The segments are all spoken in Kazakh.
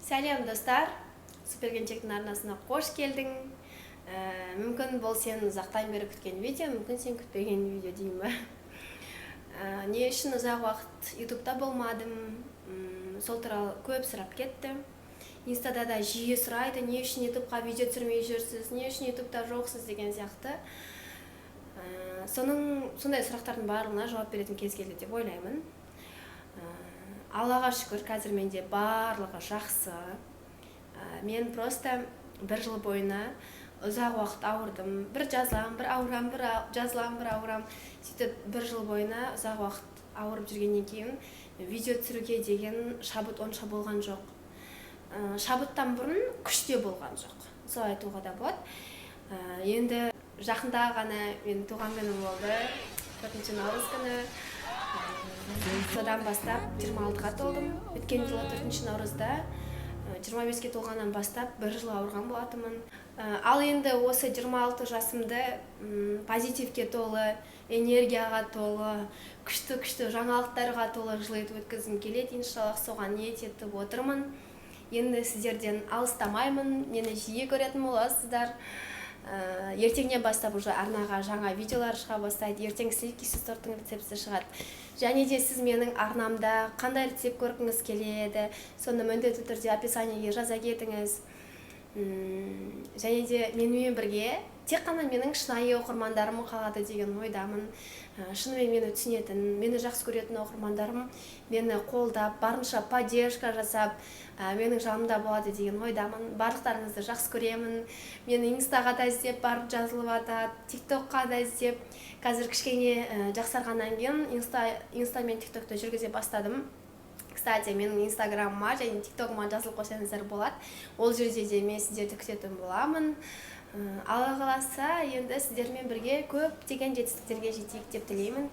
Сәлем достар, Суперкенчектің арнасына қош келдің. Мүмкін бұл сен ұзақтан бері күткен видео, мүмкін сен күтпеген видео деймін ба. Не үшін ұзақ уақыт ютубта болмадым, сол туралы көп сұрап кетті. Инстада да жиі сұрайды, не үшін ютубқа видео түсірмей жүрсіз, не үшін ютубта жоқсыз деген сияқты. Сондай сұрақтардың барлығына жауап беретін кез келді деп ойлаймын. Аллаға шүкір, қазір менде барлығы жақсы. Мен просто бір жыл бойына ұзақ уақыт ауырдым. Бір жазылам, бір ауырам, бір жазылам, бір ауырам. Сөйтіп бір жыл бойына ұзақ уақыт ауырып жүргеннен кейін видео түсіруге деген шабыт онша болған жоқ. Шабыттан бұрын күште болған жоқ. Сол айтуға да болады. Енді жақында ғана мен туған күнім болды. 4 наурыз күні. Содан бастап 26-ға толдым. Өткен жылы 4 наурызда 25-ке толғаннан бастап бір жыл ауырған болатынмын. Ал енді осы 26 жасымды позитивке толы, энергияға толы, күшті жаңалықтарға толы жыл етіп өткізгім келеді. Иншаллах, соған ниет етіп отырмын. Енді сіздерден алыстамаймын, мені жиі көретін боласыздар. Ертеңнен бастап уже арнаға жаңа видеолар шыға бастайды. Ертең сливкисіз торттың рецепті шығады. Және де сіз менің арнамда қандай рецепт көргіңіз келеді, соны міндетті түрде описаниеге жаза кетіңіз. Және де менімен бірге тек қана менің шынайы оқырмандарым қалады деген ойдамын. Шынымен мені түсінетін, мені жақсы көретін оқырмандарым мені қолдап, барынша поддержка жасап, менің жанымда болады деген ойдамын. Барлықтарыңызды жақсы көремін. Мені инстаға да іздеп барып жазылып атады, тиктокқа да іздеп. Қазір кішкене жақсарғаннан кейін инста мен тиктокты жүргізе бастадым. Кстати, менің инстаграмыма және тиктогыма жазылып қойсаңыздар болады. Ол жерде де мен сіздерді күтетін боламын. Алла қаласа, енді сіздермен бірге көптеген жетістіктерге жетейік деп тілеймін.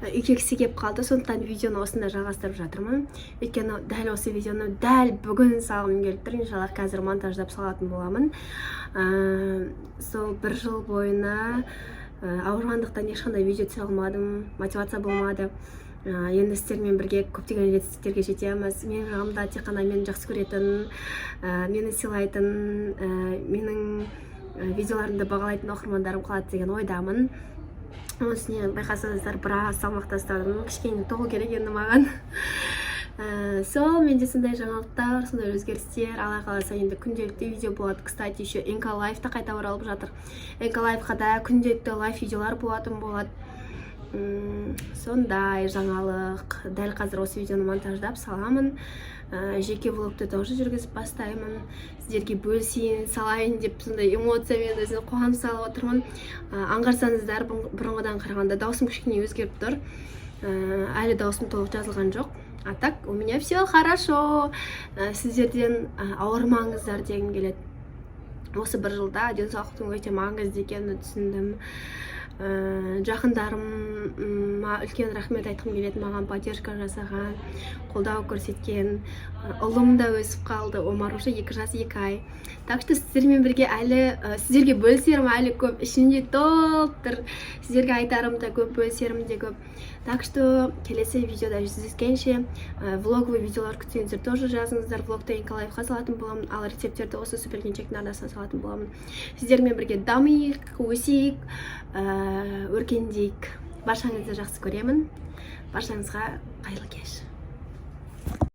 Үйге кісі кеп қалды, сондықтан видеоны осында жалғастырып жатырмын. Өйткені дәл осы видеоны дәл бүгін салғым келіп тұр. Иншаллах, қазір монтаждап салатын боламын. Сол бір жыл бойына ауырғандықтан ешқандай видео түсе алмадым, мотивация болмады. Енді сіздермен бірге көптеген жетістіктерге жетеміз. Менің жағымда тек қана мені жақсы көретін, мені сыйлайтын, менің видеоларымды бағалайтын оқырмандарым қалады деген ойдамын. Осыны байқасаңыздар, біраз салмақ тастадым, кішкене толу керек енді маған. Сол, менде сондай жаңалықтар, сондай өзгерістер. Алла қаласа енді күнделікті видео болады. Кстати, еще НК Лайф та қайта оралып жатыр. НК Лайфқа да күнделікті лайф видеолар болатын болады. Сондай жаңалық. Дәл қазір осы видеоны монтаждап саламын. Жеке влогты тоже жүргізіп бастаймын. Сіздерге бөлісейін, салайын деп сондай эмоциямен өзіне қуанып салып отырмын. Аңғарсаңыздар, бұрынғыдан қарағанда даусым кішкене өзгеріп тұр. Әлі даусым толық жазылған жоқ. А так, у меня все хорошо. Сіздерден ауырмаңыздар дегім келеді. Осы бір жылда денсаулықтың өте маңызды екенін түсіндім. Жақындарыма үлкен рахмет айтқым келеді, маған поддержка жасаған, қолдау көрсеткен. Ұлым да өсіп қалды, Омар уже 2 жас 2 ай. Так что сіздермен бірге сіздерге бөлісерім әлі көп, ішінде толып тұр. Сіздерге айтарым да көп, бөлісерім де көп. Так что келесі видеода жүздескенше влоговый видеолар күтсеңіздер тоже жазыңыздар. Влогты НК Лайфқа салатын боламын, ал рецептерді осы Суперкенчектің арнасына салатын боламын. Сіздермен бірге дамиық, өсейік, өркендейік. Баршаңызды жақсы көремін. Баршаңызға қайырлы кеш.